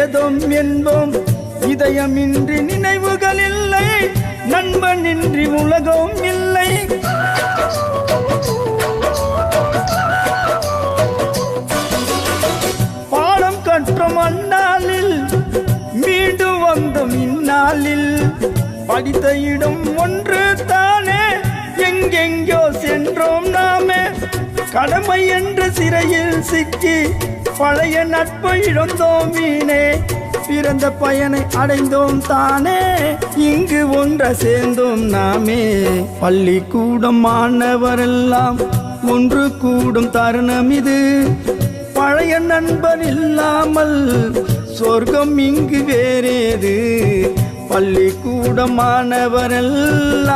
ஏதோம் என்போம். இதயமின்றி நினைவுகள் இல்லை, நண்பனின்றி உலகம் இல்லை. பாடம் கற்றும் அந்நாளில் மீண்டும் வந்தோம் இந்நாளில். படித்த இடம் ஒன்று தானே, எங்கெங்கோ சென்றோம் நாமே. கடமை என்ற சிறையில் சிக்கி பழைய நட்பை இழந்தோம் வீணே. பிறந்த பயனை அடைந்தோம் தானே, இங்கு ஒன்ற சேர்ந்தோம் நாமே. பள்ளிக்கூடம் மாணவரெல்லாம் ஒன்று கூடும் தருணம் இது. பழைய நண்பன் இல்லாமல் சொர்க்கம் இங்கு வேறேது. பள்ளிக்கூடம் மாணவரெல்லாம்